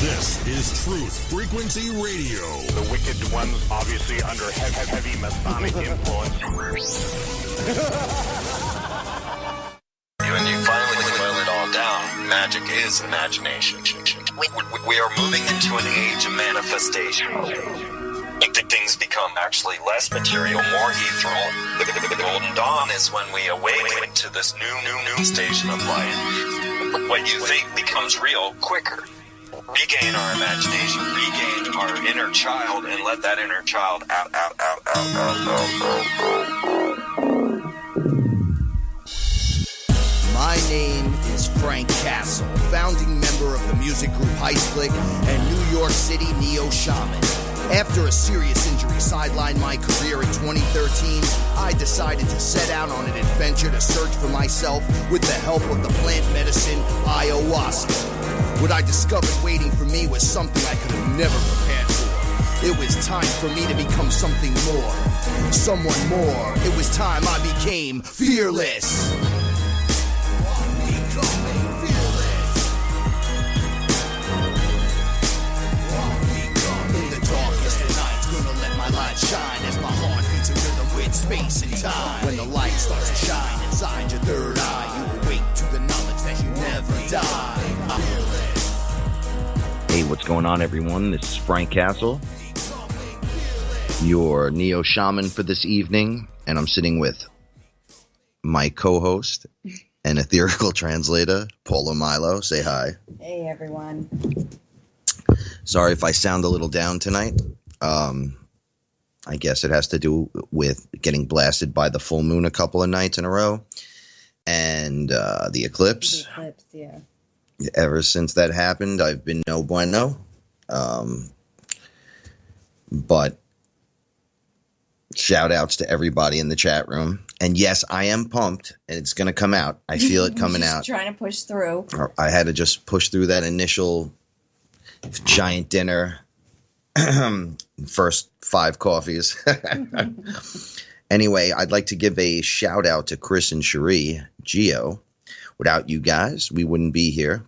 This is Truth Frequency Radio. The wicked ones obviously under heavy Masonic influence. When you finally boil it all down, magic is imagination. We are moving into an age of manifestation. Things become actually less material, more ethereal. The golden dawn is when we awaken to this new station of life. What you think becomes real quicker. Regain our imagination, regain our inner child, and let that inner child out. My name is Frank Castle, founding member of the music group Heist and New York City neo-shaman. After a serious injury sidelined my career in 2013, I decided to set out on an adventure to search for myself with the help of the plant medicine ayahuasca. What I discovered waiting for me was something I could have never prepared for. It was time for me to become something more, someone more. It was time I became fearless. Shine as my heart beats a rhythm with space and time. When the light starts to shine inside your third eye, you awake to the knowledge that you never die. Hey, what's going on, everyone? This is Frank Castle, your neo-shaman for this evening, and I'm sitting with my co-host and etherical translator, Paula Milo. Say hi. Hey, everyone. Sorry if I sound a little down tonight. I guess it has to do with getting blasted by the full moon a couple of nights in a row and the eclipse. The eclipse, yeah. Ever since that happened, I've been no bueno. But shout outs to everybody in the chat room. And yes, I am pumped and it's going to come out. I feel it coming out. Trying to push through. I had to just push through that initial giant dinner. First 5 coffees. Anyway, I'd like to give a shout out to Chris and Cherie Geo. Without you guys, we wouldn't be here.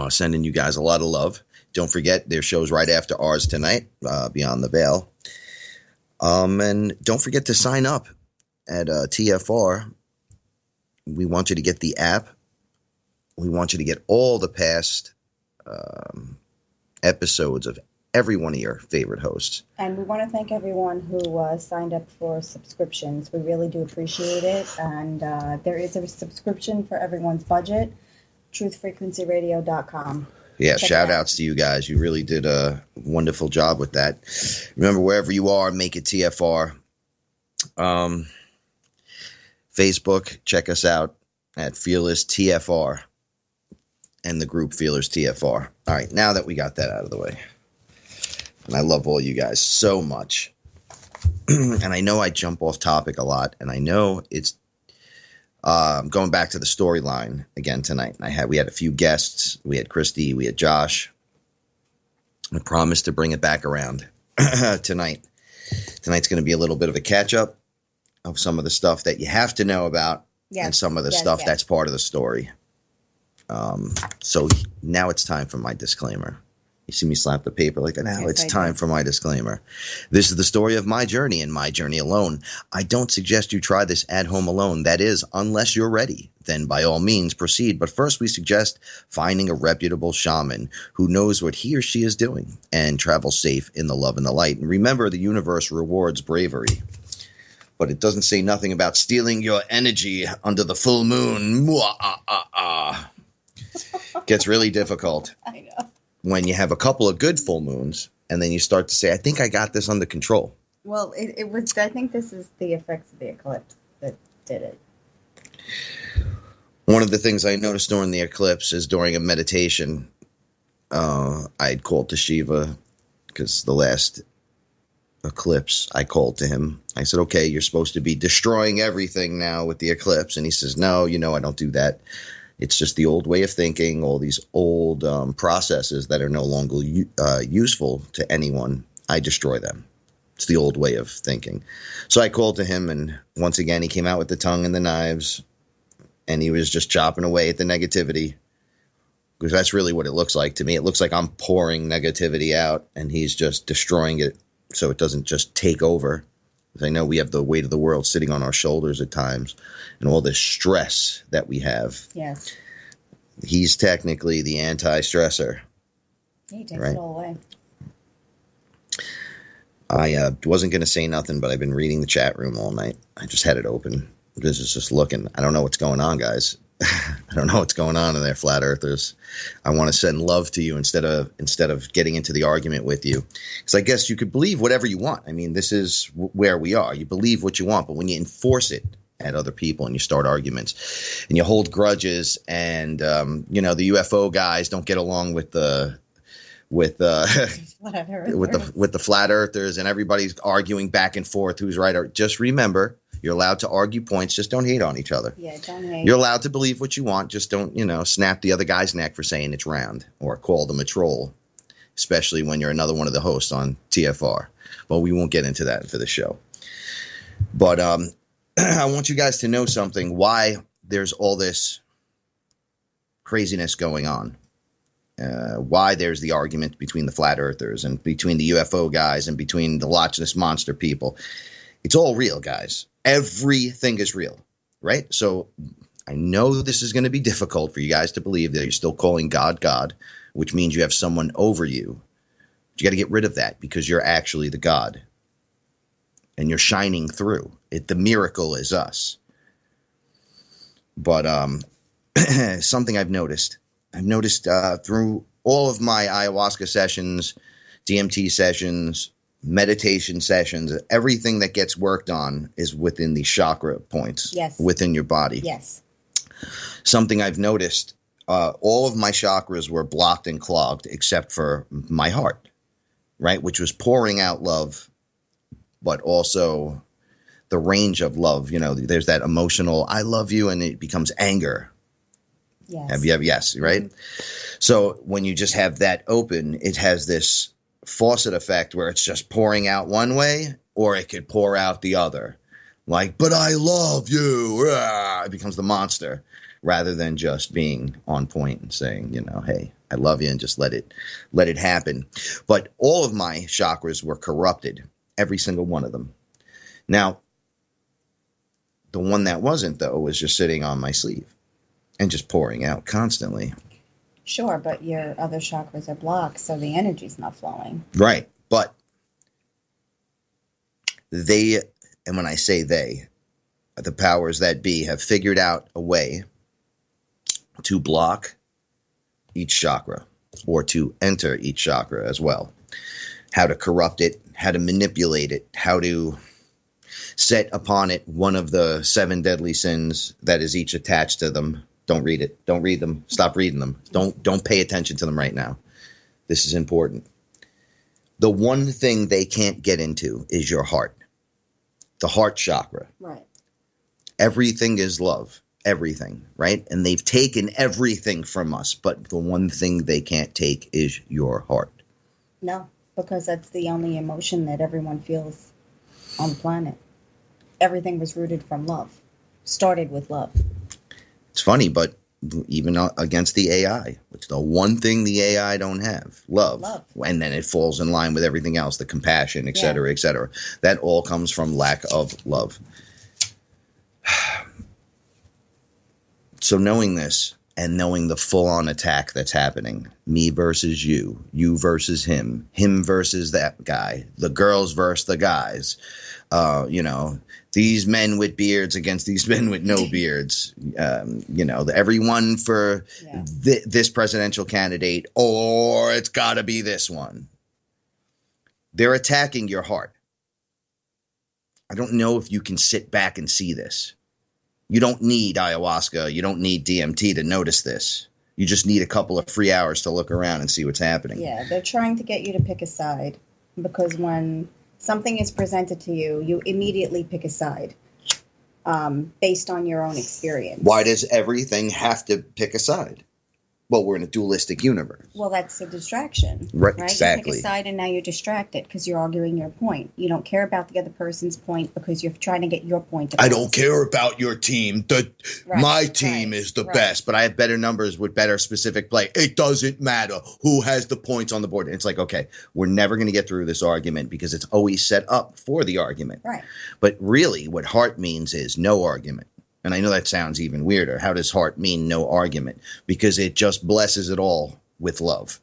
Sending you guys a lot of love. Don't forget their show's right after ours tonight, Beyond the Veil. And don't forget to sign up at TFR. We want you to get the app. We want you to get all the past episodes of every one of your favorite hosts. And we want to thank everyone who signed up for subscriptions. We really do appreciate it. And there is a subscription for everyone's budget, truthfrequencyradio.com. Yeah, shout outs to you guys. You really did a wonderful job with that. Remember, wherever you are, make it TFR. Facebook, check us out at FearLess TFR and the group FearLess TFR. All right, now that we got that out of the way. And I love all you guys so much. And I know I jump off topic a lot. And I know it's going back to the storyline again tonight. We had a few guests. We had Christy. We had Josh. I promised to bring it back around tonight. Tonight's going to be a little bit of a catch-up of some of the stuff that you have to know about. Yes. And some of the stuff that's part of the story. So now it's time for my disclaimer. You see me slap the paper like that. Now it's time for my disclaimer. This is the story of my journey and my journey alone. I don't suggest you try this at home alone. That is, unless you're ready. Then by all means proceed. But first we suggest finding a reputable shaman who knows what he or she is doing and travel safe in the love and the light. And remember, the universe rewards bravery. But it doesn't say nothing about stealing your energy under the full moon. Gets really difficult. I know. When you have a couple of good full moons, and then you start to say, I think I got this under control. Well, it was. I think this is the effects of the eclipse that did it. One of the things I noticed during the eclipse is during a meditation, I'd called to Shiva, because the last eclipse, I called to him. I said, okay, you're supposed to be destroying everything now with the eclipse. And he says, no, I don't do that. It's just the old way of thinking, all these old processes that are no longer useful to anyone. I destroy them. It's the old way of thinking. So I called to him, and once again, he came out with the tongue and the knives, and he was just chopping away at the negativity. Because that's really what it looks like to me. It looks like I'm pouring negativity out and he's just destroying it so it doesn't just take over. Because I know we have the weight of the world sitting on our shoulders at times and all this stress that we have. Yes. He's technically the anti-stressor. He takes right? it all away. I wasn't going to say nothing, but I've been reading the chat room all night. I just had it open. This is just looking. I don't know what's going on, guys. I don't know what's going on in there, flat earthers. I want to send love to you instead of getting into the argument with you. Because I guess you could believe whatever you want. I mean, this is where we are. You believe what you want, but when you enforce it at other people and you start arguments and you hold grudges and, the UFO guys don't get along with the flat earthers and everybody's arguing back and forth who's right. Or just remember, you're allowed to argue points. Just don't hate on each other. Yeah, don't hate. You're allowed to believe what you want. Just don't, snap the other guy's neck for saying it's round or call them a troll, especially when you're another one of the hosts on TFR. Well, we won't get into that for the show. But I want you guys to know something, why there's all this craziness going on. Why there's the argument between the flat earthers and between the UFO guys and between the Loch Ness Monster people. It's all real, guys. Everything is real, right? So I know this is going to be difficult for you guys to believe that you're still calling God, God, which means you have someone over you. But you got to get rid of that because you're actually the God. And you're shining through. The miracle is us. But something I've noticed through all of my ayahuasca sessions, DMT sessions, meditation sessions, everything that gets worked on is within the chakra points. Yes. Within your body. Yes. Something I've noticed, all of my chakras were blocked and clogged except for my heart, right? Which was pouring out love, but also the range of love. There's that emotional, I love you, and it becomes anger. Yes. Yes, right? Mm-hmm. So when you just have that open, it has this faucet effect where it's just pouring out one way, or it could pour out the other. Like, but I love you. It becomes the monster rather than just being on point and saying, hey, I love you, and just let it happen. But all of my chakras were corrupted, every single one of them. Now, the one that wasn't, though, was just sitting on my sleeve and just pouring out constantly. Sure, but your other chakras are blocked, so the energy's not flowing. Right. But they, and when I say they, the powers that be have figured out a way to block each chakra or to enter each chakra as well. How to corrupt it, how to manipulate it, how to set upon it one of the 7 deadly sins that is each attached to them. Don't read it. Don't read them. Stop reading them. Don't pay attention to them right now. This is important. The one thing they can't get into is your heart. The heart chakra. Right. Everything is love. Everything, right? And they've taken everything from us, but the one thing they can't take is your heart. No, because that's the only emotion that everyone feels on the planet. Everything was rooted from love. Started with love. It's funny, but even against the AI, it's the one thing the AI don't have, love. And then it falls in line with everything else, the compassion, et cetera, et cetera. That all comes from lack of love. So knowing this and knowing the full-on attack that's happening, me versus you versus him versus that guy, the girls versus the guys, these men with beards against these men with no beards, everyone for this presidential candidate, or it's got to be this one. They're attacking your heart. I don't know if you can sit back and see this. You don't need ayahuasca. You don't need DMT to notice this. You just need a couple of free hours to look around and see what's happening. Yeah, they're trying to get you to pick a side because when something is presented to you, you immediately pick a side based on your own experience. Why does everything have to pick a side? Well, we're in a dualistic universe. Well, that's a distraction. Right, You exactly. pick a side and now you're distracted because you're arguing your point. You don't care about the other person's point because you're trying to get your point across. I don't care about your team. My team is the best, but I have better numbers with better specific play. It doesn't matter who has the points on the board. And it's like, okay, we're never going to get through this argument because it's always set up for the argument. Right. But really, what heart means is no argument. And I know that sounds even weirder. How does heart mean no argument? Because it just blesses it all with love.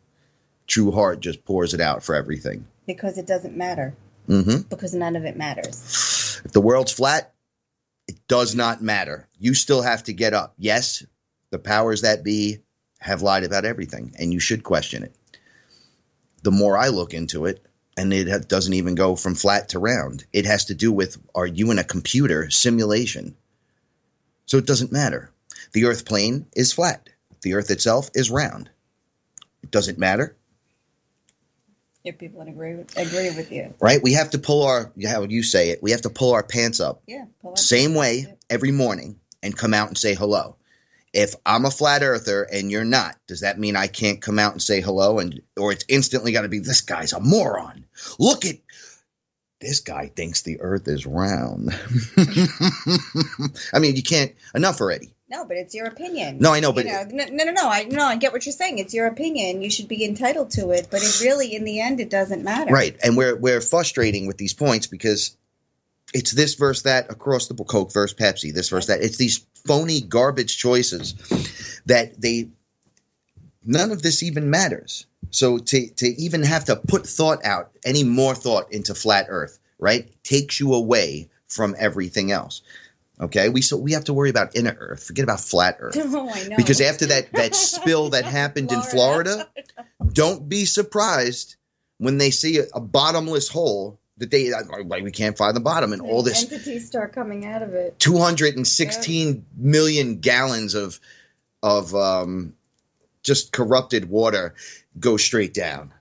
True heart just pours it out for everything. Because it doesn't matter. Mm-hmm. Because none of it matters. If the world's flat, it does not matter. You still have to get up. Yes, the powers that be have lied about everything, and you should question it. The more I look into it, and it doesn't even go from flat to round, it has to do with, are you in a computer simulation? So it doesn't matter. The earth plane is flat. The earth itself is round. It doesn't matter. If people agree with you. Right? We have to pull how would you say it? We have to pull our pants up. Yeah. Same way every morning and come out and say hello. If I'm a flat earther and you're not, does that mean I can't come out and say hello? Or it's instantly got to be, this guy's a moron. Look at this guy thinks the earth is round. I mean, you can't enough already. No, but it's your opinion. No, I know, but no. I get what you're saying. It's your opinion. You should be entitled to it. But it really, in the end, it doesn't matter. Right, and we're frustrating with these points because it's this versus that across the board. Coke versus Pepsi. This versus that. It's these phony garbage choices that none of this even matters. So to even have to put thought out, any more thought into flat Earth, right, takes you away from everything else. Okay, we have to worry about inner Earth. Forget about flat Earth. Oh, I know. Because after that spill that happened in Florida, don't be surprised when they see a bottomless hole that we can't find the bottom, and all this entities start coming out of it. 216 million gallons of just corrupted water go straight down.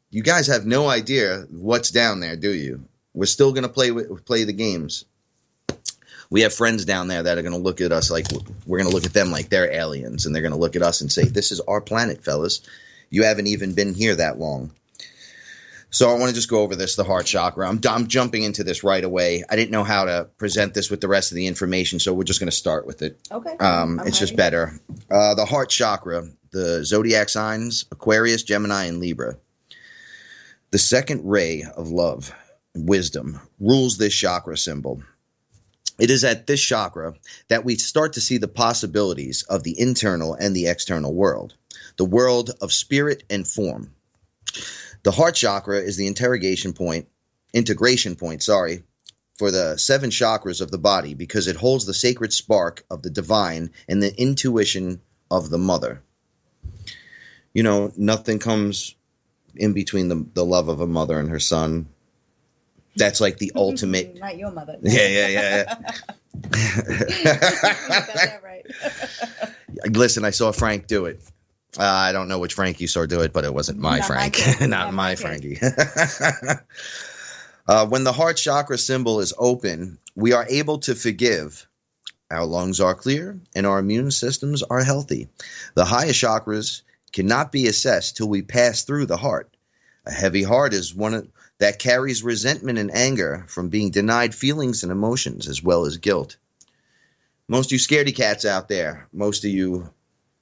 You guys have no idea what's down there, do you? We're still going to play the games. We have friends down there that are going to look at us like we're going to look at them like they're aliens, and they're going to look at us and say, "This is our planet, fellas. You haven't even been here that long." So I want to just go over the heart chakra. I'm jumping into this right away. I didn't know how to present this with the rest of the information, so we're just going to start with it. Okay. It's just better. The heart chakra, the zodiac signs, Aquarius, Gemini, and Libra. The second ray of love, wisdom, rules this chakra symbol. It is at this chakra that we start to see the possibilities of the internal and the external world, the world of spirit and form. The heart chakra is the integration point, for the 7 chakras of the body because it holds the sacred spark of the divine and the intuition of the mother. You know, nothing comes in between the love of a mother and her son. That's like the ultimate. Not your mother. Yeah. You got that right. Listen, I saw Frank do it. I don't know which Frank you saw do it, but it wasn't my Frank. Not my Frankie. When the heart chakra symbol is open, we are able to forgive. Our lungs are clear and our immune systems are healthy. The highest chakras cannot be assessed till we pass through the heart. A heavy heart is one that carries resentment and anger from being denied feelings and emotions as well as guilt. Most of you scaredy cats out there, most of you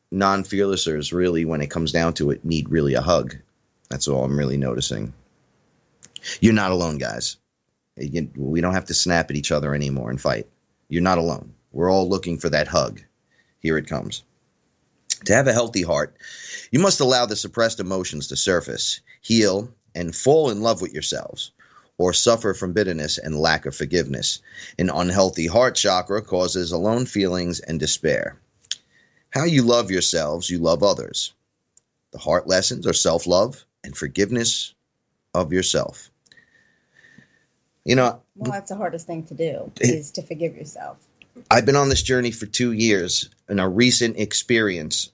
non-fearlessers, really, when it comes down to it, need really a hug. That's all I'm really noticing. You're not alone, guys. We don't have to snap at each other anymore and fight. You're not alone. We're all looking for that hug. Here it comes. To have a healthy heart, you must allow the suppressed emotions to surface, heal, and fall in love with yourselves, or suffer from bitterness and lack of forgiveness. An unhealthy heart chakra causes alone feelings and despair. How you love yourselves, you love others. The heart lessons are self-love and forgiveness of yourself. You know, well, that's the hardest thing to do, is to forgive yourself. I've been on this journey for 2 years, and a recent experience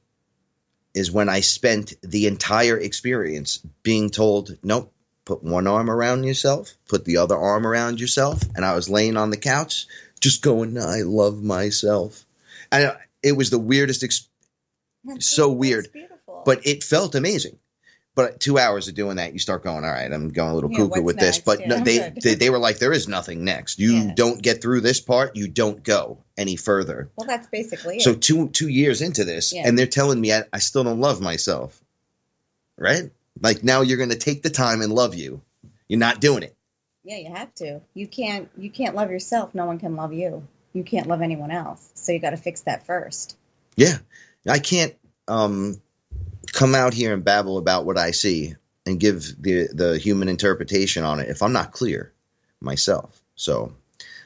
is when I spent the entire experience being told, nope, put one arm around yourself, put the other arm around yourself, and I was laying on the couch just going, I love myself. And it was the weirdest So weird. That's beautiful. But it felt amazing. But 2 hours of doing that, you start going, all right, I'm going a little cuckoo with this. Next? But no, Yeah, they were like, there is nothing next. You don't get through this part, you don't go any further. Well, that's basically it. So 2 years into this, and they're telling me I still don't love myself. Right? Like, now you're going to take the time and love you. You're not doing it. Yeah, you have to. You can't love yourself. No one can love you. You can't love anyone else. So you got to fix that first. Yeah. I can't come out here and babble about what I see and give the human interpretation on it if I'm not clear myself. So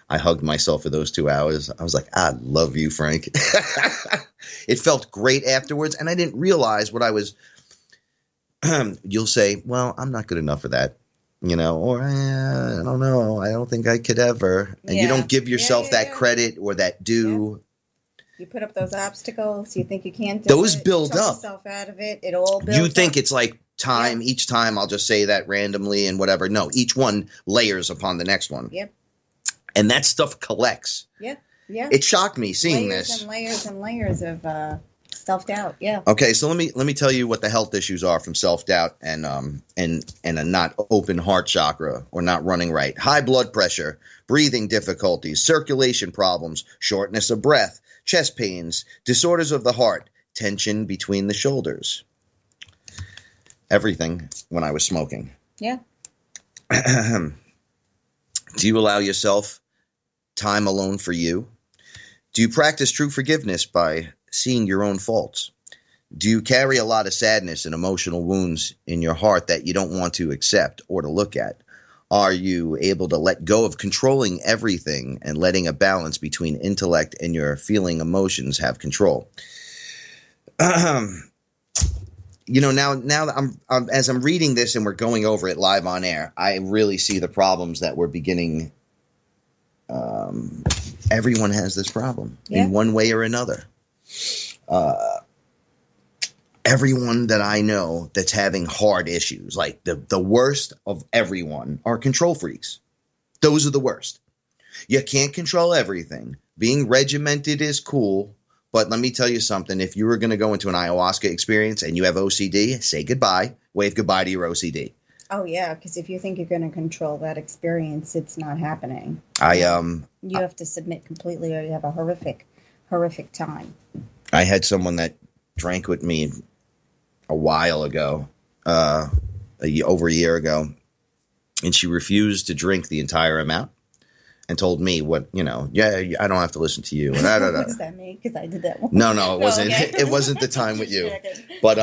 I hugged myself for those 2 hours. I was like, I love you, Frank. It felt great afterwards, and I didn't realize what I was. You'll say, well, I'm not good enough for that, or I don't know. I don't think I could ever. And you don't give yourself that credit or that due. You put up those obstacles. You think you can't do those it. build Talk up. yourself out of it. It all builds You think up. it's like time. Yep. Each time I'll just say that randomly and whatever. No, each one layers upon the next one. Yep. And that stuff collects. Yeah. Yeah. It shocked me seeing layers this. and layers and layers of self-doubt. Yeah. Okay, so let me tell you what the health issues are from self-doubt and a not open heart chakra or not running right. High blood pressure, breathing difficulties, circulation problems, shortness of breath, chest pains, disorders of the heart, tension between the shoulders. Everything when I was smoking. Yeah. Do you allow yourself time alone for you? Do you practice true forgiveness by seeing your own faults? Do you carry a lot of sadness and emotional wounds in your heart that you don't want to accept or to look at? Are you able to let go of controlling everything and letting a balance between intellect and your feeling emotions have control? Now as I'm reading this and we're going over it live on air, I really see the problems that we're beginning. Everyone has this problem in one way or another. Everyone that I know that's having hard issues, like the worst of everyone, are control freaks. Those are the worst. You can't control everything. Being regimented is cool, but let me tell you something. If you were going to go into an ayahuasca experience and you have OCD, say goodbye. Wave goodbye to your OCD. Oh yeah, because if you think you're going to control that experience, it's not happening. You have to submit completely, or you have a horrific time. I had someone that drank with me a while ago, over a year ago, and she refused to drink the entire amount and told me I don't have to listen to you. And What does that mean? Because I did that one. No, it wasn't. Okay. It wasn't the time with you. But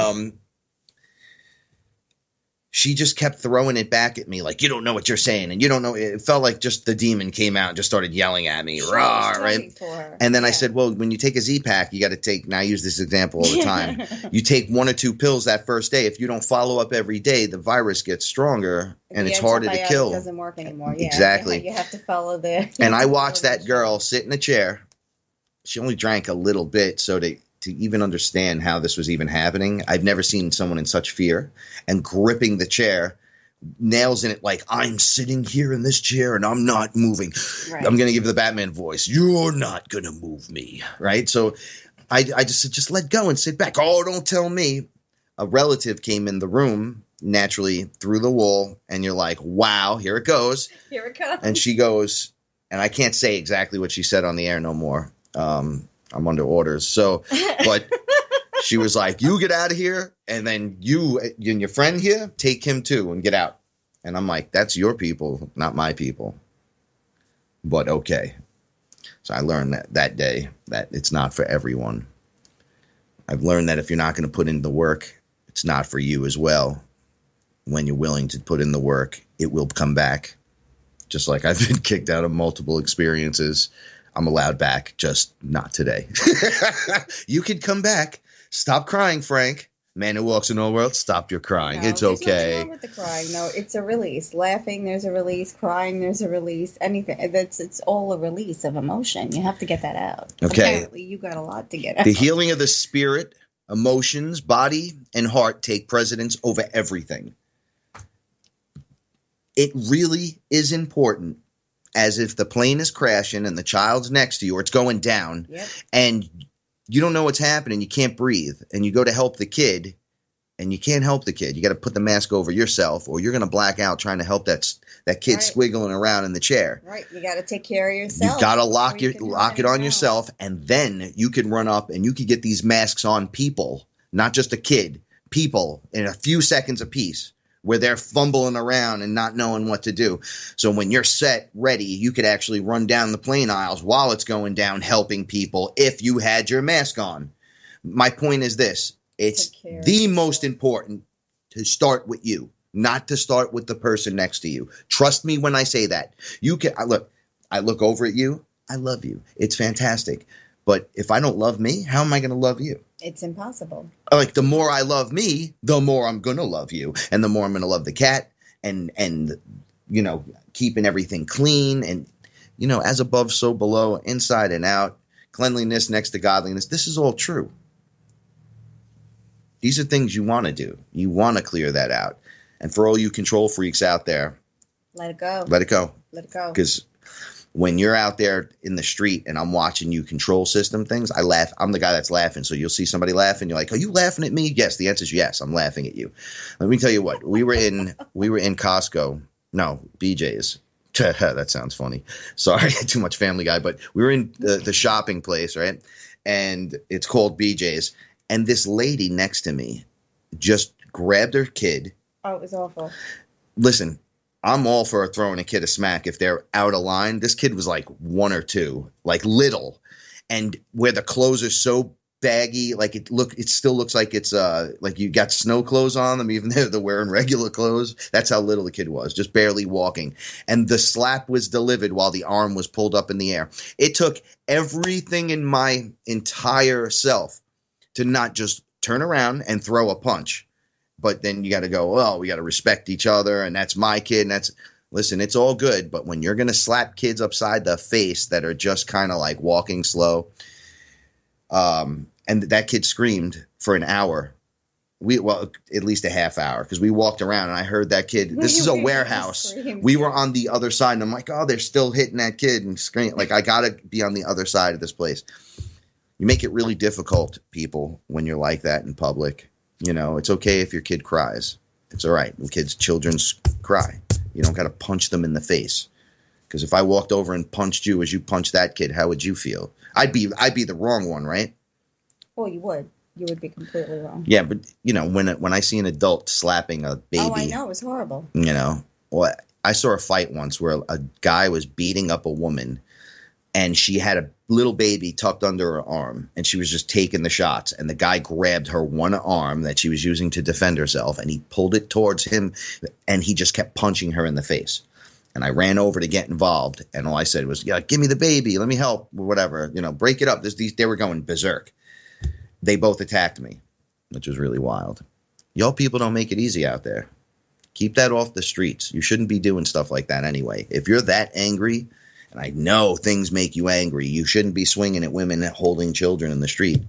she just kept throwing it back at me like, you don't know what you're saying. And you don't know. It felt like just the demon came out and just started yelling at me. Rah, right? And then I said, well, when you take a Z-Pack, you got to take, now I use this example all the time. You take 1 or 2 pills that first day. If you don't follow up every day, the virus gets stronger and it's harder to kill. It doesn't work anymore. Yeah, exactly. You have to follow the. And I watched that girl sit in a chair. She only drank a little bit, so to even understand how this was even happening, I've never seen someone in such fear and gripping the chair, nails in it like, I'm sitting here in this chair and I'm not moving. Right. I'm going to give the Batman voice. You're not going to move me. Right. So I just said, just let go and sit back. Oh, don't tell me. A relative came in the room naturally through the wall and you're like, wow, here it goes. Here it comes. And she goes, and I can't say exactly what she said on the air no more. I'm under orders. So, but she was like, you get out of here. And then you and your friend here, take him too and get out. And I'm like, that's your people, not my people. But okay. So I learned that day that it's not for everyone. I've learned that if you're not going to put in the work, it's not for you as well. When you're willing to put in the work, it will come back. Just like I've been kicked out of multiple experiences. I'm allowed back, just not today. You can come back. Stop crying, Frank. Man who walks in the world, stop your crying. It's okay. There's nothing wrong with the crying. No, it's a release. Laughing, there's a release. Crying, there's a release. Anything. It's all a release of emotion. You have to get that out. Okay. Apparently, you got a lot to get out. The healing of the spirit, emotions, body, and heart take precedence over everything. It really is important. As if the plane is crashing and the child's next to you or it's going down, and you don't know what's happening. You can't breathe. And you go to help the kid and you can't help the kid. You got to put the mask over yourself or you're going to black out trying to help that kid squiggling around in the chair. Right. You got to take care of yourself. You got to lock it on yourself. And then you can run up and you can get these masks on people, not just a kid, people in a few seconds apiece where they're fumbling around and not knowing what to do. So when you're set, ready, you could actually run down the plane aisles while it's going down, helping people if you had your mask on. My point is this. It's the most important to start with you, not to start with the person next to you. Trust me when I say that. I look over at you. I love you. It's fantastic. But if I don't love me, how am I going to love you? It's impossible. Like the more I love me, the more I'm going to love you. And the more I'm going to love the cat and, you know, keeping everything clean and, you know, as above, so below, inside and out, cleanliness next to godliness. This is all true. These are things you want to do. You want to clear that out. And for all you control freaks out there, let it go. Let it go. Let it go. Because when you're out there in the street and I'm watching you control system things, I laugh. I'm the guy that's laughing. So you'll see somebody laughing. You're like, are you laughing at me? Yes. The answer is yes. I'm laughing at you. Let me tell you what. We were in Costco. No, BJ's. That sounds funny. Sorry, too much Family Guy. But we were in the shopping place, right? And it's called BJ's. And this lady next to me just grabbed her kid. Oh, it was awful. Listen. I'm all for throwing a kid a smack if they're out of line. This kid was like 1 or 2, like little. And where the clothes are so baggy, like it still looks like it's like you got snow clothes on them, even though they're wearing regular clothes. That's how little the kid was, just barely walking. And the slap was delivered while the arm was pulled up in the air. It took everything in my entire self to not just turn around and throw a punch. But then you got to go, oh, we got to respect each other. And that's my kid. And listen, it's all good. But when you're going to slap kids upside the face that are just kind of like walking slow. And that kid screamed for an hour. At least a half hour. Because we walked around and I heard that kid. This is a warehouse. We were on the other side. And I'm like, oh, they're still hitting that kid and screaming. Like, I got to be on the other side of this place. You make it really difficult, people, when you're like that in public. You know, it's okay if your kid cries. It's all right. Children cry. You don't got to punch them in the face. Because if I walked over and punched you as you punched that kid, how would you feel? I'd be the wrong one, right? Well, you would. You would be completely wrong. Yeah, but you know, when I see an adult slapping a baby, oh, I know, it was horrible. You know, well, I saw a fight once where a guy was beating up a woman. And she had a little baby tucked under her arm, and she was just taking the shots. And the guy grabbed her one arm that she was using to defend herself, and he pulled it towards him, and he just kept punching her in the face. And I ran over to get involved, and all I said was, "Yeah, give me the baby, let me help, whatever, you know, break it up." They were going berserk. They both attacked me, which was really wild. Y'all people don't make it easy out there. Keep that off the streets. You shouldn't be doing stuff like that anyway. If you're that angry. And I know things make you angry. You shouldn't be swinging at women holding children in the street.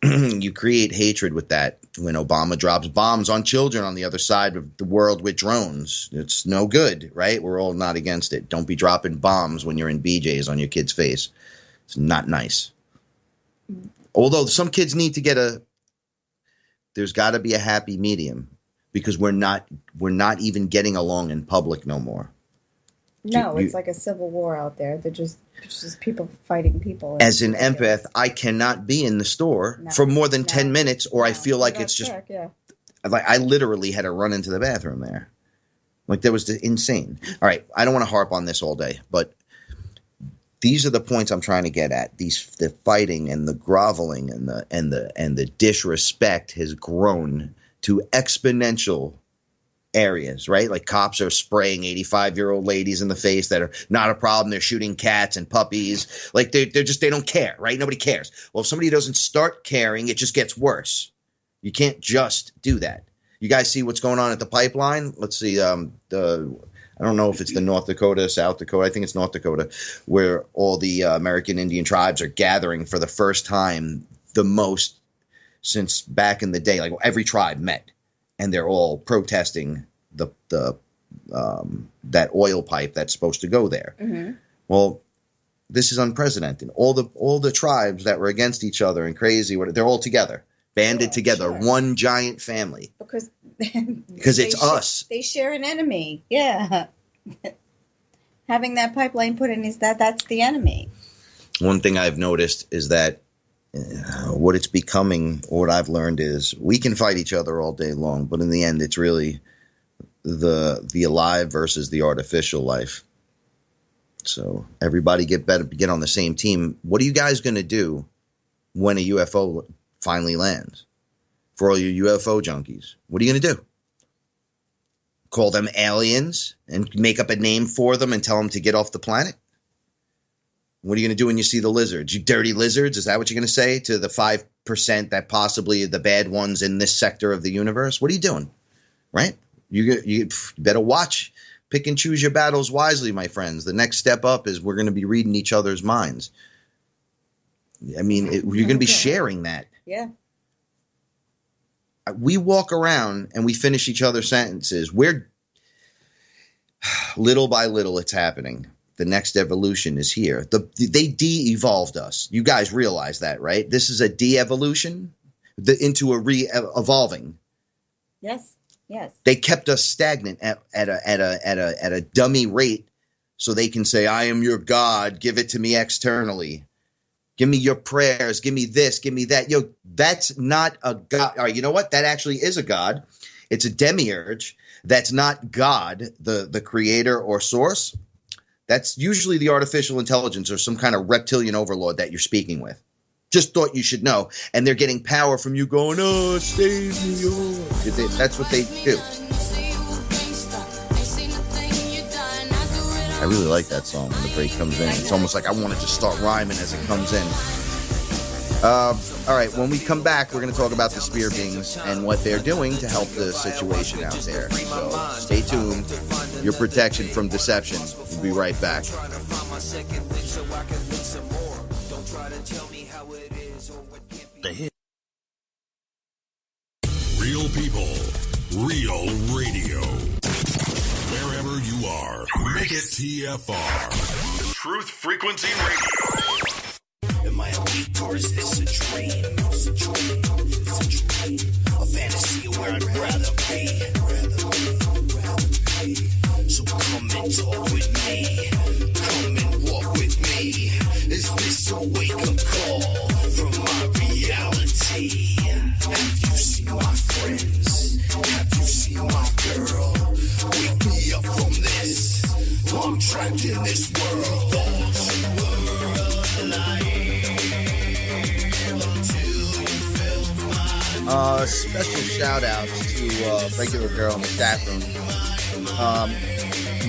You create hatred with that when Obama drops bombs on children on the other side of the world with drones. It's no good, right? We're all not against it. Don't be dropping bombs when you're in BJ's on your kid's face. It's not nice. Although some kids need to there's got to be a happy medium because we're not even getting along in public no more. No, it's like a civil war out there. They're just people fighting people. As an empath, I cannot be in the store for more than 10 minutes or I feel like it's just like I literally had to run into the bathroom there. Like that was insane. All right, I don't want to harp on this all day, but these are the points I'm trying to get at. The fighting and the groveling and the disrespect has grown to exponential areas, right? Like cops are spraying 85-year-old ladies in the face that are not a problem. They're shooting cats and puppies. Like they don't care, right? Nobody cares. Well, if somebody doesn't start caring, it just gets worse. You can't just do that. You guys see what's going on at the pipeline? Let's see. I don't know if it's the North Dakota, South Dakota. I think it's North Dakota, where all the American Indian tribes are gathering for the first time, the most since back in the day. Like every tribe met. And they're all protesting that oil pipe that's supposed to go there. Mm-hmm. Well, this is unprecedented. All the tribes that were against each other and crazy, they're all together, banded together, one giant family. Because it's us. They share an enemy. Yeah. Having that pipeline put in that's the enemy. One thing I've noticed is that what it's becoming, what I've learned is we can fight each other all day long, but in the end, it's really the alive versus the artificial life. So everybody get on the same team. What are you guys going to do when a UFO finally lands? For all you UFO junkies, what are you going to do? Call them aliens and make up a name for them and tell them to get off the planet? What are you going to do when you see the lizards? You dirty lizards? Is that what you're going to say to the 5% that possibly are the bad ones in this sector of the universe? What are you doing? Right? You better watch. Pick and choose your battles wisely, my friends. The next step up is we're going to be reading each other's minds. I mean, you're going to be sharing that. Yeah. We walk around and we finish each other's sentences. We're little by little, it's happening. The next evolution is here. They de-evolved us. You guys realize that, right? This is a de-evolution into a re-evolving. Yes. Yes. They kept us stagnant at a dummy rate, so they can say, "I am your God. Give it to me externally. Give me your prayers. Give me this. Give me that." Yo, that's not a God. All right, you know what? That actually is a God. It's a demiurge. That's not God, the creator or source. That's usually the artificial intelligence or some kind of reptilian overlord that you're speaking with. Just thought you should know. And they're getting power from you going, "Oh, save me." Oh. That's what they do. I really like that song when the break comes in. It's almost like I want to just start rhyming as it comes in. All right, when we come back, we're going to talk about the spear beings and what they're doing to help the situation out there. So stay tuned. Your protection from deception. We'll be right back. Real people, real radio. Wherever you are, make it TFR. Truth Frequency Radio. Am I awake or is this a dream? It's a dream. It's a dream. A fantasy where I'd rather be. So come and talk with me. Come and walk with me. Is this a wake-up call from my reality? Have you seen my friends? Have you seen my girl? Wake me up from this. I'm trapped in this world. Special shout outs to regular girl in the chat room.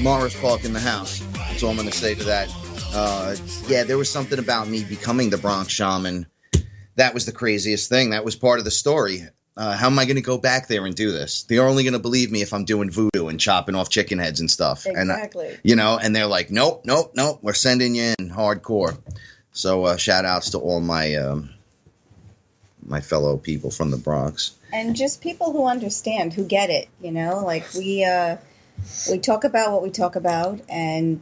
Morris Park in the house. That's all I'm going to say to that. Yeah, there was something about me becoming the Bronx Shaman. That was the craziest thing. That was part of the story. How am I going to go back there and do this? They're only going to believe me if I'm doing voodoo and chopping off chicken heads and stuff. Exactly. And, and they're like, nope, we're sending you in hardcore. So shout outs to all my my fellow people from the Bronx. And just people who understand, who get it, like we talk about what we talk about, and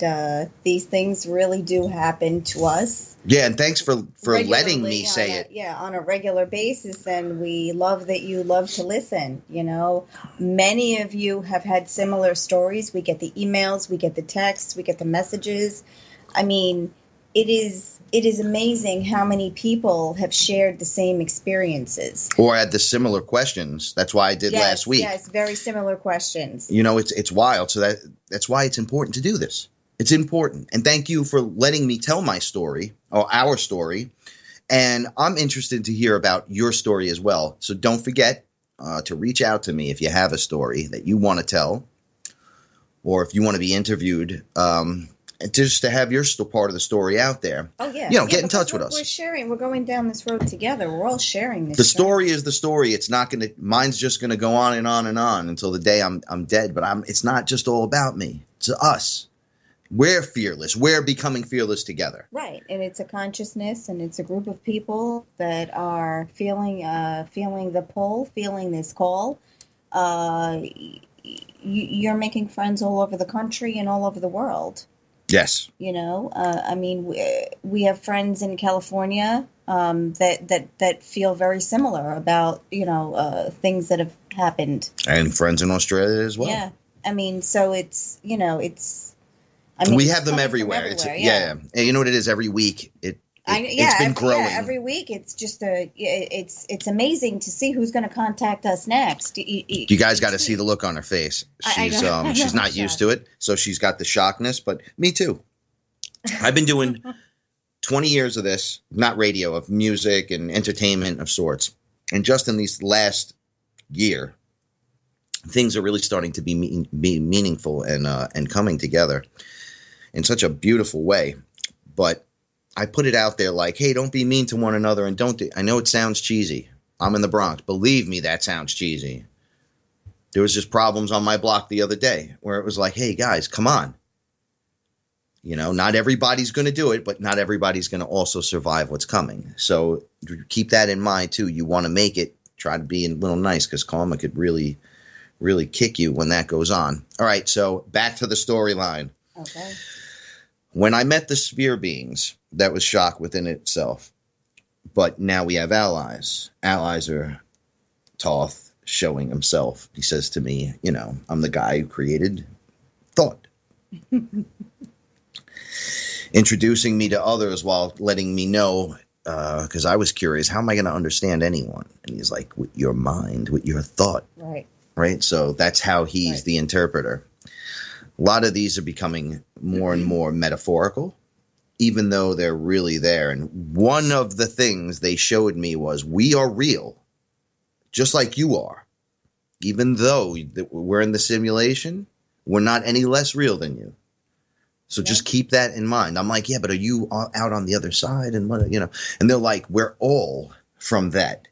these things really do happen to us. Yeah, and thanks for letting me say it. Yeah, on a regular basis, and we love that you love to listen. Many of you have had similar stories. We get the emails, we get the texts, we get the messages. I mean, it is amazing how many people have shared the same experiences. Or had the similar questions. That's why I did last week. Yes, very similar questions. It's wild. So that's why it's important to do this. It's important. And thank you for letting me tell my story, or our story. And I'm interested to hear about your story as well. So don't forget to reach out to me if you have a story that you want to tell, or if you want to be interviewed. Just to have your part of the story out there. Oh, yeah. Get in touch with us. We're sharing. We're going down this road together. We're all sharing this. The story is the story. It's not going to, mine's just going to go on and on and on until the day I'm dead. But it's not just all about me. It's us. We're fearless. We're becoming fearless together. Right. And it's a consciousness, and it's a group of people that are feeling the pull, feeling this call. You're making friends all over the country and all over the world. Yes. You know, I mean, we have friends in California that feel very similar about, you know, things that have happened. And friends in Australia as well. Yeah. I mean, so it's, you know, it's, I mean, we it's have them coming from everywhere. It's, everywhere, yeah. And you know what it is? Every week, it's been growing. Yeah, every week, it's just it's amazing to see who's going to contact us next. You guys got to see the look on her face. She's I know, she's not I'm used shocked. to it, so she's got the shockness. But me too. I've been doing 20 years of this, not radio, of music and entertainment of sorts, and just in these last year, things are really starting to be meaningful and coming together in such a beautiful way. But I put it out there like, hey, don't be mean to one another, and I know it sounds cheesy. I'm in the Bronx. Believe me, that sounds cheesy. There was just problems on my block the other day where it was like, hey, guys, come on. You know, not everybody's going to do it, but not everybody's going to also survive what's coming. So keep that in mind, too. You want to make it, try to be a little nice, because karma could really, really kick you when that goes on. All right, so back to the storyline. Okay. When I met the sphere beings, that was shock within itself. But now we have allies. Allies are Toth showing himself. He says to me, you know, I'm the guy who created thought. Introducing me to others while letting me know, because I was curious, how am I going to understand anyone? And he's like, with your mind, with your thought. Right. Right? So that's how he's the interpreter. A lot of these are becoming more and more metaphorical, even though they're really there. And one of the things they showed me was, we are real, just like you are. Even though we're in the simulation, we're not any less real than you. So just keep that in mind. I'm like, yeah, but are you out on the other side? And what, you know, and they're like, we're all from that.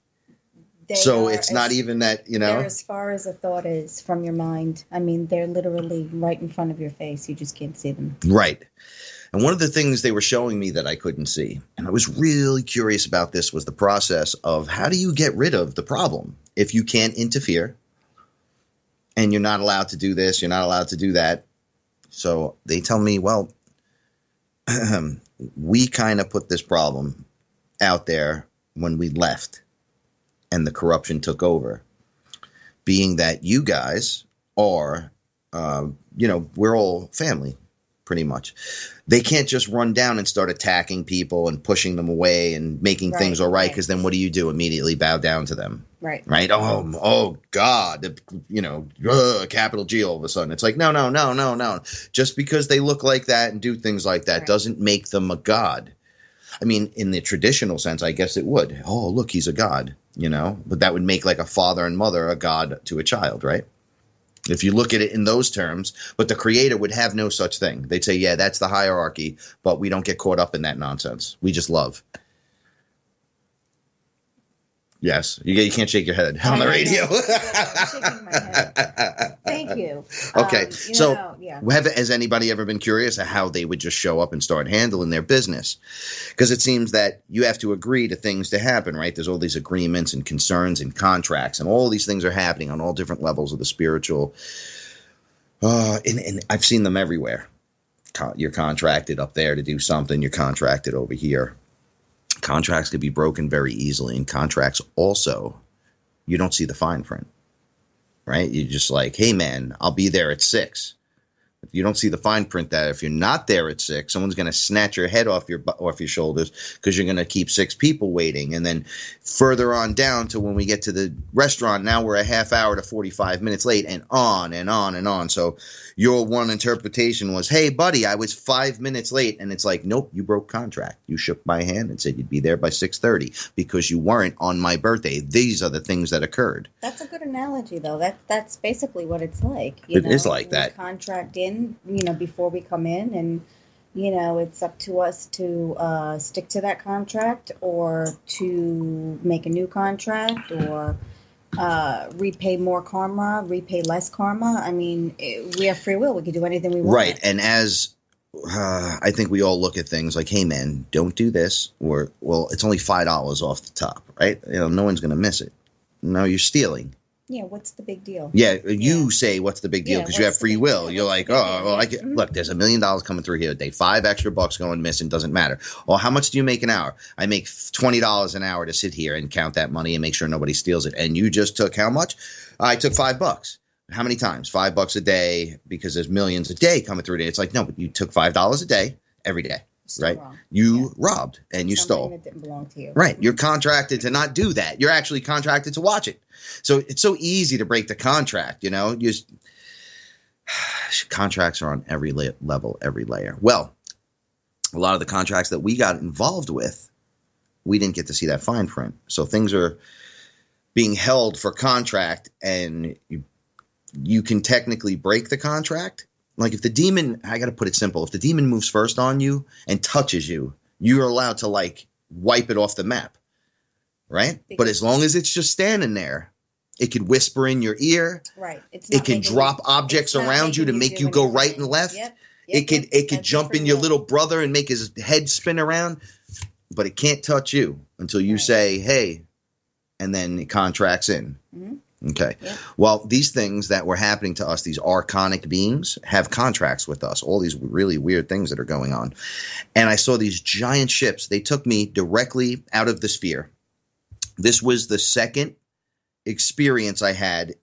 So it's not even that, you know. They're as far as a thought is from your mind. I mean, they're literally right in front of your face. You just can't see them. Right. And one of the things they were showing me that I couldn't see, and I was really curious about this, was the process of how do you get rid of the problem if you can't interfere and you're not allowed to do this, you're not allowed to do that. So they tell me, well, we kind of put this problem out there when we left and the corruption took over, being that you guys are, you know, we're all family, pretty much. They can't just run down and start attacking people and pushing them away and making things all right, because then what do? Immediately bow down to them. Right. Right? Oh, God, you know, capital G all of a sudden. It's like, no. Just because they look like that and do things like that doesn't make them a god. I mean, in the traditional sense, I guess it would. Oh, look, he's a god, you know, but that would make like a father and mother a god to a child, right? If you look at it in those terms, but the creator would have no such thing. They'd say, yeah, that's the hierarchy, but we don't get caught up in that nonsense. We just love. Yes, you can't shake your head on the radio. I'm shaking my head. Thank you. Okay, has anybody ever been curious of how they would just show up and start handling their business? Because it seems that you have to agree to things to happen, right? There's all these agreements and concerns and contracts, and all these things are happening on all different levels of the spiritual. And I've seen them everywhere. You're contracted up there to do something. You're contracted over here. Contracts could be broken very easily, and contracts also, you don't see the fine print, right? You're just like, hey, man, I'll be there at 6. If you don't see the fine print that if you're not there at 6, someone's going to snatch your head off your shoulders because you're going to keep 6 people waiting. And then further on down to when we get to the restaurant, now we're a half hour to 45 minutes late, and on and on and on. So your one interpretation was, hey, buddy, I was 5 minutes late. And it's like, nope, you broke contract. You shook my hand and said you'd be there by 6:30 because you weren't on my birthday. These are the things that occurred. That's a good analogy, though. That's basically what it's like. It is like that. Contract in, you know, before we come in, and you know, it's up to us to stick to that contract or to make a new contract or repay more karma, repay less karma. I mean, we have free will. We can do anything we want. Right. And as I think we all look at things like, hey, man, don't do this. Or, well, it's only $5 off the top, right? You know, no one's going to miss it. No, you're stealing. Yeah, what's the big deal? Yeah, you say what's the big deal Yeah, because you have what's the free big will. deal? You're What's like, the big oh, deal? well, I Yeah. get, look, there's $1 million coming through here a day. $5 extra going missing doesn't matter. Well, how much do you make an hour? I make $20 an hour to sit here and count that money and make sure nobody steals it. And you just took how much? I took $5. How many times? $5 a day because there's millions a day coming through. It's like, no, but you took $5 a day every day. Still right? wrong. You robbed and you Something stole. that didn't belong to you. Right. You're contracted to not do that. You're actually contracted to watch it. So it's so easy to break the contract, you know. Contracts are on every level, every layer. Well, a lot of the contracts that we got involved with, we didn't get to see that fine print. So things are being held for contract, and you can technically break the contract. Like if the demon, I got to put it simple, if the demon moves first on you and touches you, you're allowed to like wipe it off the map, right? But as long as it's just standing there, it could whisper in your ear. Right. It's it can drop objects around you to make you go right and left. Yep. It could jump in your little brother and make his head spin around, but it can't touch you until you say, hey, and then it contracts in. Mm-hmm. Okay. Yep. Well, these things that were happening to us, these archonic beings, have contracts with us, all these really weird things that are going on. And I saw these giant ships. They took me directly out of the sphere. This was the second experience I had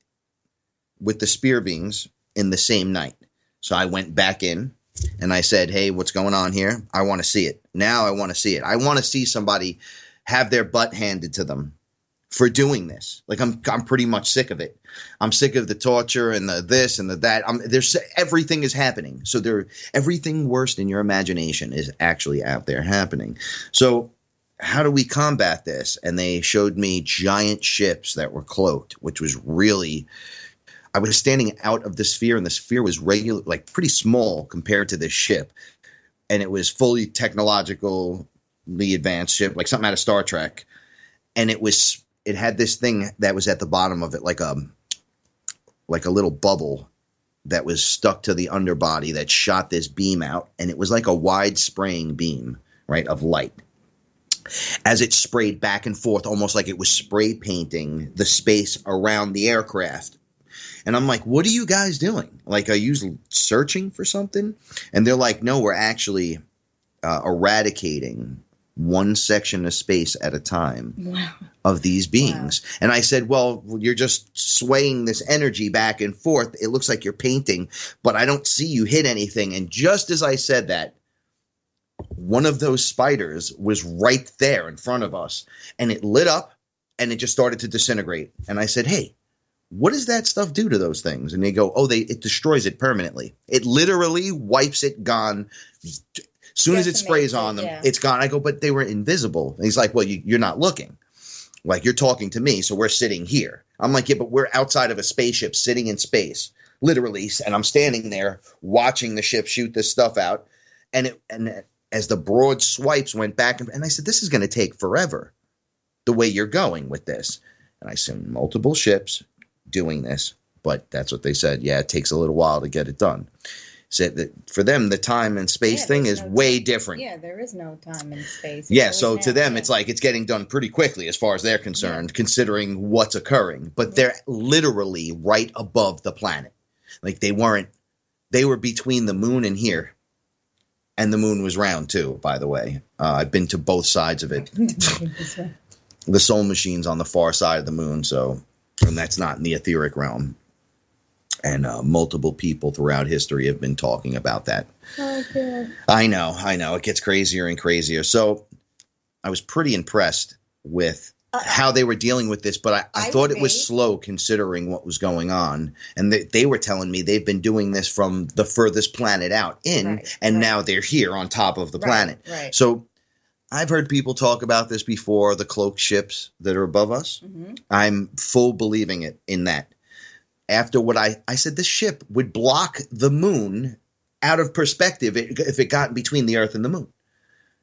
with the spear beings in the same night. So I went back in and I said, hey, what's going on here? I want to see it. Now I want to see it. I want to see somebody have their butt handed to them for doing this. Like I'm pretty much sick of it. I'm sick of the torture and the this and the that. There's everything is happening. So everything worst in your imagination is actually out there happening. So how do we combat this? And they showed me giant ships that were cloaked, which was really, I was standing out of the sphere, and the sphere was regular, like pretty small compared to this ship. And it was fully technologically advanced ship, like something out of Star Trek. And it had this thing that was at the bottom of it, like a little bubble that was stuck to the underbody that shot this beam out. And it was like a wide spraying beam, right, of light. As it sprayed back and forth, almost like it was spray painting the space around the aircraft. And I'm like, what are you guys doing? Like, are you searching for something? And they're like, no, we're actually eradicating one section of space at a time of these beings. Wow. And I said, well, you're just swaying this energy back and forth. It looks like you're painting, but I don't see you hit anything. And just as I said that, one of those spiders was right there in front of us, and it lit up and it just started to disintegrate. And I said, hey, what does that stuff do to those things? And they go, oh, it destroys it permanently. It literally wipes it, gone. As soon as it sprays on them, it's gone. I go, but they were invisible. And he's like, well, you're not looking. Like, you're talking to me, so we're sitting here. I'm like, yeah, but we're outside of a spaceship sitting in space, literally. And I'm standing there watching the ship shoot this stuff out. And as the broad swipes went back, and I said, this is going to take forever, the way you're going with this. And I seen multiple ships doing this, but that's what they said. Yeah, it takes a little while to get it done. Said that for them, the time and space thing is way different. Yeah, there is no time and space. Yeah, so to them, it's like it's getting done pretty quickly as far as they're concerned, considering what's occurring. But they're literally right above the planet. Like they were between the moon and here. And the moon was round too, by the way. I've been to both sides of it. The soul machine's on the far side of the moon, and that's not in the etheric realm. And multiple people throughout history have been talking about that. Okay. I know. It gets crazier and crazier. So I was pretty impressed with how they were dealing with this, but I thought it was slow considering what was going on. And they were telling me they've been doing this from the furthest planet out now they're here on top of the planet. Right. So I've heard people talk about this before, the cloaked ships that are above us. Mm-hmm. I'm full believing it in that. After what I said, this ship would block the moon out of perspective if it got between the earth and the moon.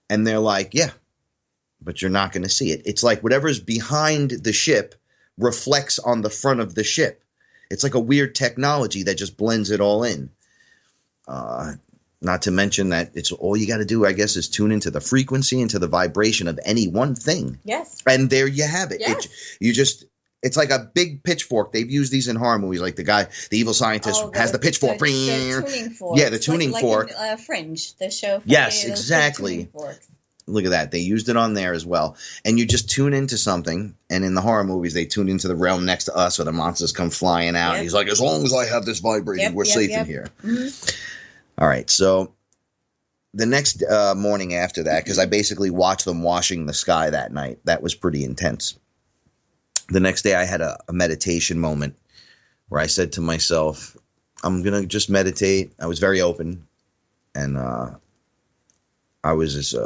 And they're like, yeah, but you're not going to see it. It's like whatever's behind the ship reflects on the front of the ship. It's like a weird technology that just blends it all in. Not to mention that it's all you got to do, I guess, is tune into the frequency, into the vibration of any one thing. Yes. And there you have it. Yes. It's like a big pitchfork. They've used these in horror movies. Like the evil scientist has the pitchfork. The tuning fork. Yeah, the tuning fork. Like in, Fringe, the show. Yes, exactly. Look at that. They used it on there as well. And you just tune into something. And in the horror movies, they tune into the realm next to us, or the monsters come flying out. And he's like, as long as I have this vibrating, we're safe in here. Mm-hmm. All right. So the next morning after that, because I basically watched them washing the sky that night. That was pretty intense. The next day I had a meditation moment where I said to myself, I'm going to just meditate. I was very open. And I was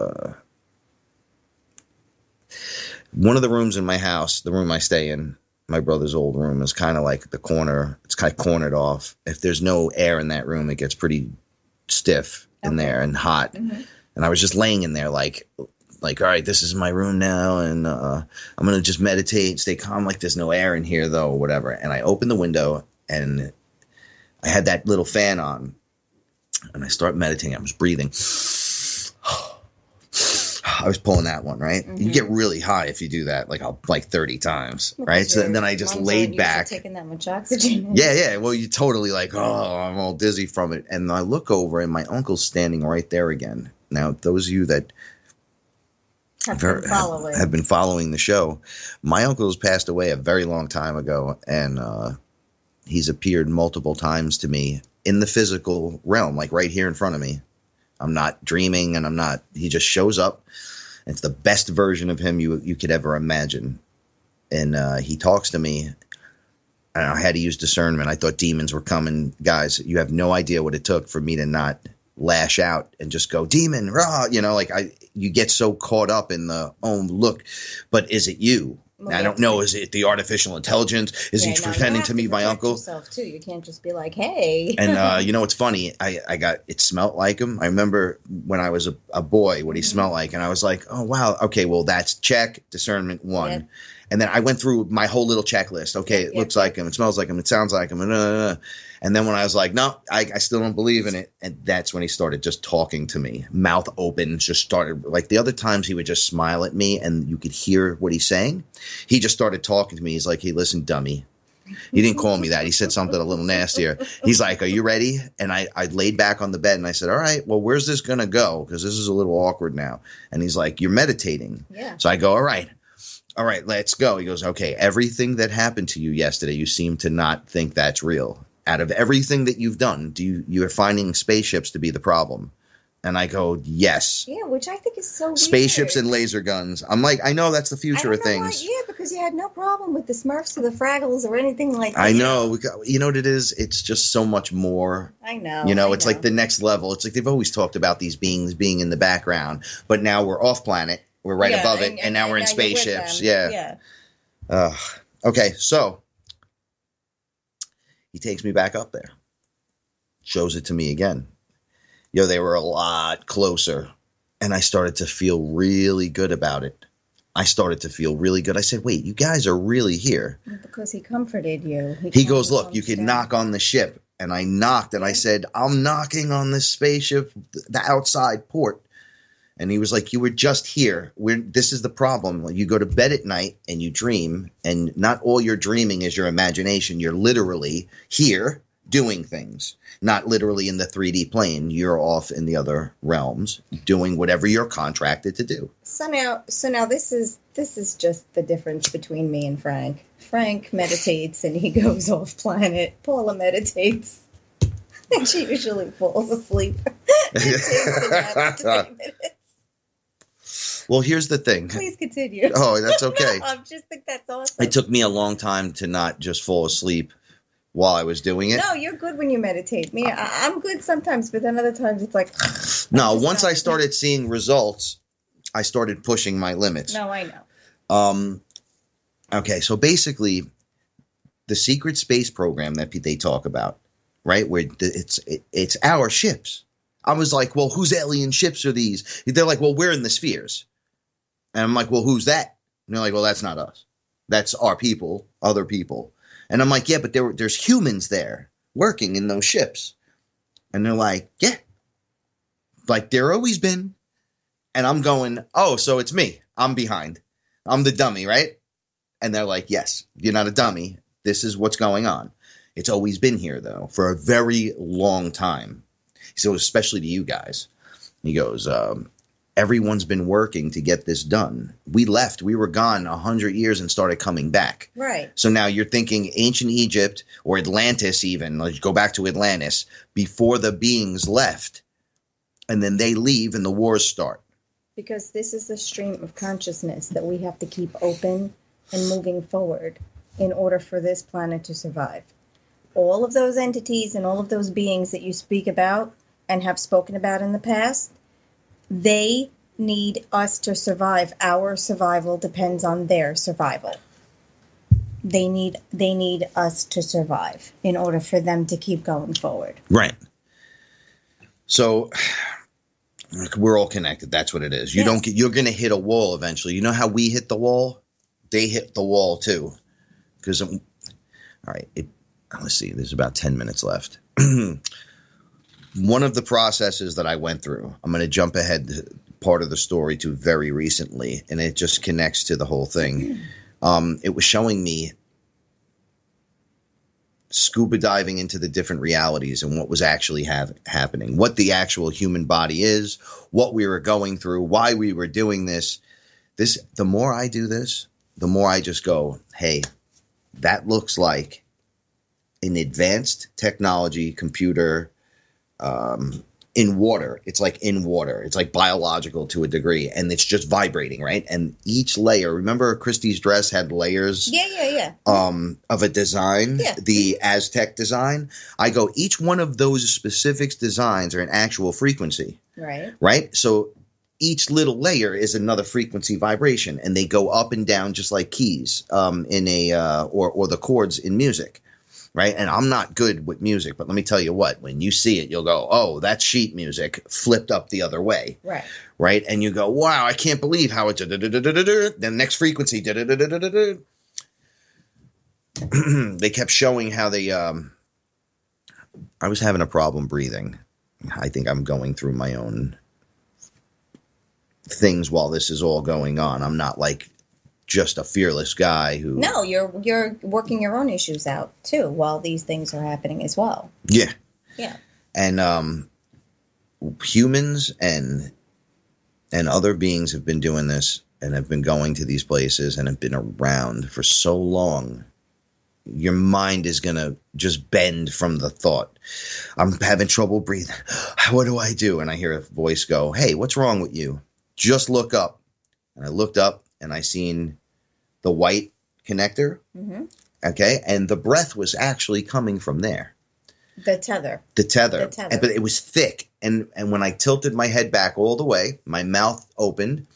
one of the rooms in my house, the room I stay in, my brother's old room, is kind of like the corner. It's kind of cornered off. If there's no air in that room, it gets pretty stiff in there and hot. Mm-hmm. And I was just laying in there like, all right, this is my room now, and I'm going to just meditate, stay calm, like there's no air in here, though, or whatever. And I opened the window, and I had that little fan on, and I start meditating. I was breathing. I was pulling that one, right? Mm-hmm. You get really high if you do that, like 30 times, right? So then I just laid back. Taking that much oxygen. Yeah. Well, you totally I'm all dizzy from it. And I look over, and my uncle's standing right there again. Now, those of you that have been following the show, my uncle has passed away a very long time ago, and he's appeared multiple times to me in the physical realm, like right here in front of me. I'm not dreaming, and he just shows up. It's the best version of him you could ever imagine. And he talks to me, and I had to use discernment. I thought demons were coming. Guys, you have no idea what it took for me to not lash out and just go, demon, rah, you get so caught up in the, look, but is it you? Well, I don't know. Is it the artificial intelligence? Is he pretending to be my uncle? Yourself too. You can't just be like, hey. And you know what's funny? It smelled like him. I remember when I was a boy what he smelled like, and I was like, oh wow, okay, well that's check, discernment 1. Yep. And then I went through my whole little checklist. Okay, it looks like him, it smells like him, it sounds like him, and then when I was like, no, I still don't believe in it, and that's when he started just talking to me, mouth open, just started, like the other times he would just smile at me and you could hear what he's saying. He just started talking to me. He's like, hey, listen, dummy. He didn't call me that. He said something a little nastier. He's like, are you ready? And I laid back on the bed and I said, all right, well, where's this going to go? Because this is a little awkward now. And he's like, you're meditating. Yeah. So I go, all right, let's go. He goes, okay, everything that happened to you yesterday, you seem to not think that's real. Out of everything that you've done, you're finding spaceships to be the problem? And I go, yes. Yeah, which I think is so weird. Spaceships and laser guns. I'm like, I know that's the future of things. Because you had no problem with the Smurfs or the Fraggles or anything like that. I know. You know what it is? It's just so much more. I know. It's like the next level. It's like they've always talked about these beings being in the background, but now we're off planet. We're right above it, and now we're in spaceships. Yeah. Okay, so he takes me back up there. Shows it to me again. They were a lot closer, and I started to feel really good about it. I started to feel really good. I said, wait, you guys are really here. Because he comforted you. He goes, look, you can knock on the ship. And I knocked, and I said, I'm knocking on this spaceship, the outside port. And he was like, you were just here. This is the problem. You go to bed at night and you dream, and not all your dreaming is your imagination. You're literally here doing things, not literally in the 3D plane. You're off in the other realms doing whatever you're contracted to do. So now this is just the difference between me and Frank. Frank meditates and he goes off planet. Paula meditates and she usually falls asleep. It takes about 20 minutes. Well, here's the thing. Please continue. Oh, that's okay. No, I just think that's awesome. It took me a long time to not just fall asleep while I was doing it. No, you're good when you meditate. I'm good sometimes, but then other times it's like. No, once I started seeing results, I started pushing my limits. No, I know. Okay, so basically, the secret space program that they talk about, right, where it's our ships. I was like, well, whose alien ships are these? They're like, well, we're in the spheres. And I'm like, well, who's that? And they're like, well, that's not us. That's our people, other people. And I'm like, yeah, but there's humans there working in those ships. And they're like, yeah. Like there always been. And I'm going, oh, so it's me. I'm behind. I'm the dummy, right? And they're like, yes, you're not a dummy. This is what's going on. It's always been here, though, for a very long time. So especially to you guys. He goes, everyone's been working to get this done. We left. We were gone 100 years and started coming back. Right. So now you're thinking ancient Egypt or Atlantis even. Let's go back to Atlantis before the beings left. And then they leave and the wars start. Because this is the stream of consciousness that we have to keep open and moving forward in order for this planet to survive. All of those entities and all of those beings that you speak about and have spoken about in the past, they need us to survive. Our survival depends on their survival. They need us to survive in order for them to keep going forward. Right. So we're all connected. That's what it is. You're going to hit a wall eventually. You know how we hit the wall? They hit the wall too. Because, all right, let's see. There's about 10 minutes left. One of the processes that I went through, I'm going to jump ahead part of the story to very recently, and it just connects to the whole thing. It was showing me scuba diving into the different realities and what was actually happening, what the actual human body is, what we were going through, why we were doing this. The more I do this, the more I just go, hey, that looks like an advanced technology computer in water. It's like in water. It's like biological to a degree, and it's just vibrating, right? And each layer, remember Christie's dress had layers of a design, the Aztec design? I go, each one of those specific designs are an actual frequency. Right? So each little layer is another frequency vibration, and they go up and down just like keys in a or the chords in music. Right. And I'm not good with music, but let me tell you what, when you see it, you'll go, oh, that's sheet music flipped up the other way. Right. Right. And you go, wow, I can't believe how it's the next frequency. They kept showing how they I was having a problem breathing. I think I'm going through my own things while this is all going on. I'm not like just a fearless guy who... No, you're working your own issues out, too, while these things are happening as well. Yeah. Yeah. And humans and other beings have been doing this and have been going to these places and have been around for so long. Your mind is going to just bend from the thought. I'm having trouble breathing. What do I do? And I hear a voice go, hey, what's wrong with you? Just look up. And I looked up and I seen the white connector. Mm-hmm. Okay. And the breath was actually coming from there. The tether. But it was thick. And when I tilted my head back all the way, my mouth opened,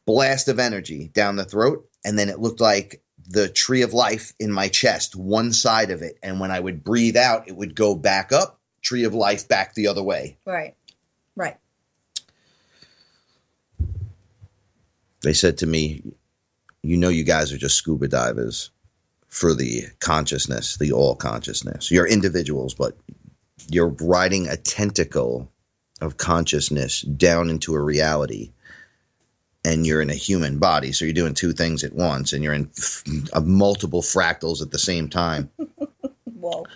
blast of energy down the throat. And then it looked like the tree of life in my chest, one side of it. And when I would breathe out, it would go back up, tree of life back the other way. Right. Right. They said to me, you know, you guys are just scuba divers for the consciousness, the all consciousness. You're individuals, but you're riding a tentacle of consciousness down into a reality. And you're in a human body. So you're doing two things at once. And you're in multiple fractals at the same time. Whoa.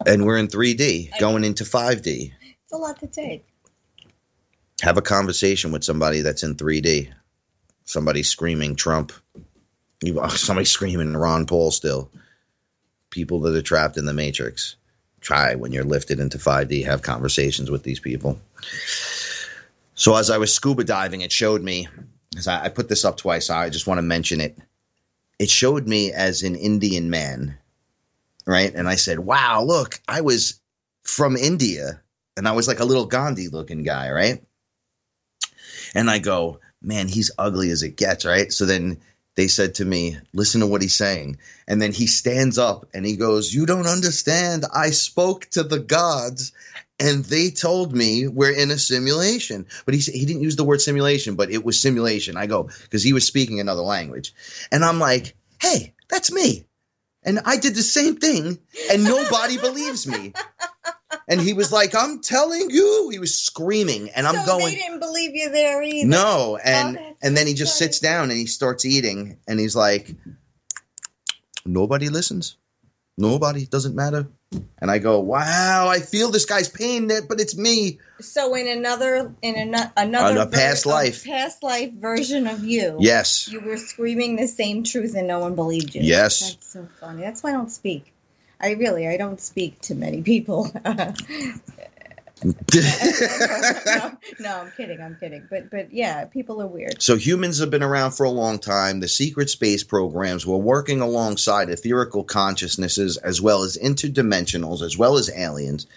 And we're in 3D going into 5D. It's a lot to take. Have a conversation with somebody that's in 3D. Somebody screaming Trump. Somebody screaming Ron Paul still. People that are trapped in the Matrix. Try when you're lifted into 5D. Have conversations with these people. So as I was scuba diving, it showed me, because I put this up twice, so I just want to mention it. It showed me as an Indian man, right? And I said, wow, look, I was from India. And I was like a little Gandhi looking guy, right? And I go, man, he's ugly as it gets, right? So then they said to me, listen to what he's saying. And then he stands up and he goes, you don't understand. I spoke to the gods and they told me we're in a simulation. But he didn't use the word simulation, but it was simulation. I go, because he was speaking another language. And I'm like, hey, that's me. And I did the same thing and nobody believes me. And he was like, I'm telling you. He was screaming. And I'm going. They didn't believe you there either. No. And And then he just sits down and he starts eating and he's like, nobody listens. Nobody, doesn't matter. And I go, wow, I feel this guy's pain, but it's me. So in another past life version of you, yes, you were screaming the same truth and no one believed you. Yes. That's so funny. That's why I don't speak. I don't speak to many people. No, I'm kidding. But yeah, people are weird. So humans have been around for a long time. The secret space programs were working alongside etherical consciousnesses as well as interdimensionals, as well as aliens.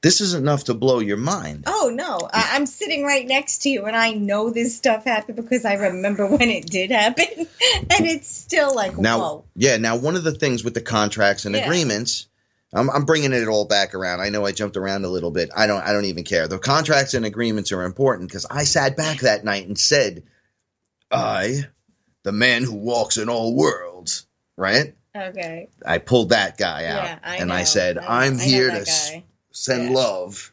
This is enough to blow your mind. Oh, no. I'm sitting right next to you, and I know this stuff happened because I remember when it did happen. And it's still like, whoa. Yeah, now one of the things with the contracts and agreements, I'm bringing it all back around. I know I jumped around a little bit. I don't even care. The contracts and agreements are important because I sat back that night and said, I, the man who walks in all worlds, right? Okay. I pulled that guy out. Yeah, I said, I'm here to send love.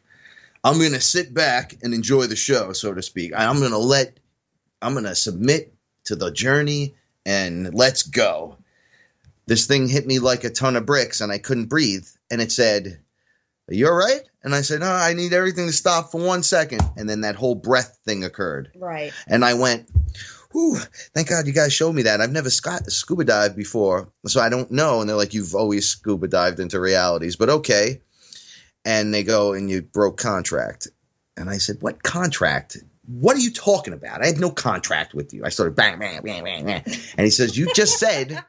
I'm going to sit back and enjoy the show, so to speak. I'm going to submit to the journey and let's go. This thing hit me like a ton of bricks and I couldn't breathe. And it said, are you all right? And I said, no, I need everything to stop for 1 second. And then that whole breath thing occurred. Right. And I went, whew, thank God you guys showed me that. I've never scuba dived before, so I don't know. And they're like, you've always scuba dived into realities, but okay. And they go, and you broke contract. And I said, what contract? What are you talking about? I have no contract with you. I started bang, bang, bang, bang, bang. And he says, you just said,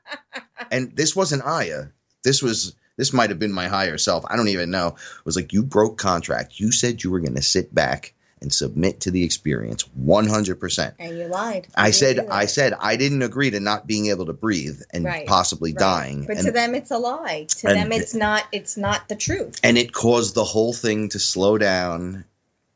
and this wasn't Aya. This might have been my higher self. I don't even know. It was like, you broke contract. You said you were going to sit back and submit to the experience 100%. And you lied. I said I didn't agree to not being able to breathe and possibly dying. But to them it's a lie. To them it's not the truth. And it caused the whole thing to slow down.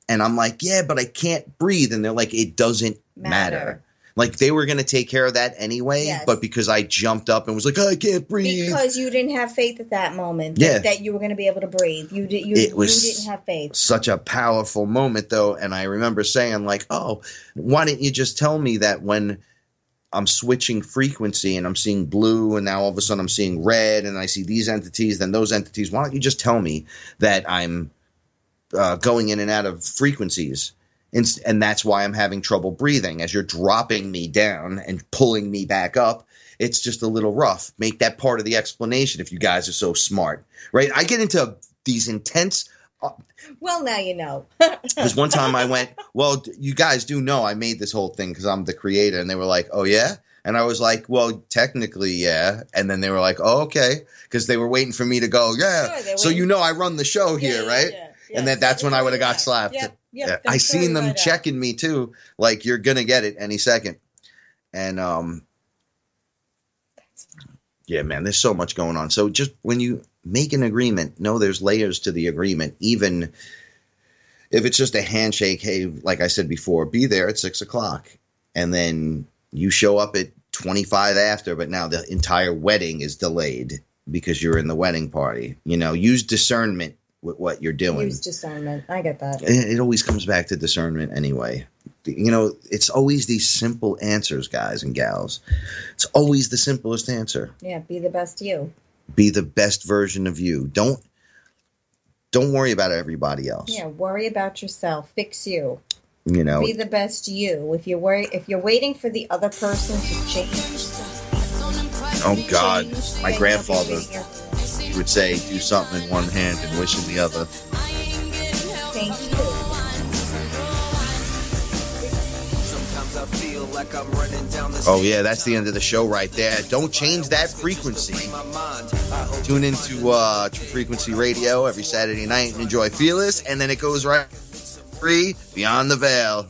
And I'm like, yeah, but I can't breathe. And they're like, it doesn't matter. Like they were going to take care of that anyway, but because I jumped up and was like, oh, I can't breathe. Because you didn't have faith at that moment that you were going to be able to breathe. You didn't have faith. Such a powerful moment, though. And I remember saying like, oh, why didn't you just tell me that when I'm switching frequency and I'm seeing blue and now all of a sudden I'm seeing red and I see these entities, then those entities. Why don't you just tell me that I'm going in and out of frequencies? And that's why I'm having trouble breathing. As you're dropping me down and pulling me back up, it's just a little rough. Make that part of the explanation if you guys are so smart, right? I get into these intense... well, now you know. Because one time I went, well, you guys do know I made this whole thing because I'm the creator. And they were like, oh, yeah? And I was like, well, technically, yeah. And then they were like, oh, okay. Because they were waiting for me to go, yeah. Sure, so you know I run the show here, right? Yeah. And that's when I would have got slapped. Yeah, I seen them checking me too. Like you're gonna get it any second. And yeah, man, there's so much going on. So just when you make an agreement, know there's layers to the agreement. Even if it's just a handshake, hey, like I said before, be there at 6:00, and then you show up at 25 after, but now the entire wedding is delayed because you're in the wedding party. You know, use discernment with what you're doing. Use discernment. I get that. It always comes back to discernment anyway. You know, it's always these simple answers, guys and gals. It's always the simplest answer. Yeah, be the best you. Be the best version of you. Don't worry about everybody else. Yeah, worry about yourself. Fix you. You know, be the best you. If you're waiting for the other person to change. Oh God, my grandfather would say, do something in one hand and wish in the other. Thank you. Oh yeah, that's the end of the show right there. Don't change that frequency. Tune into True Frequency Radio every Saturday night and enjoy FearLess, and then it goes right free Beyond the Veil.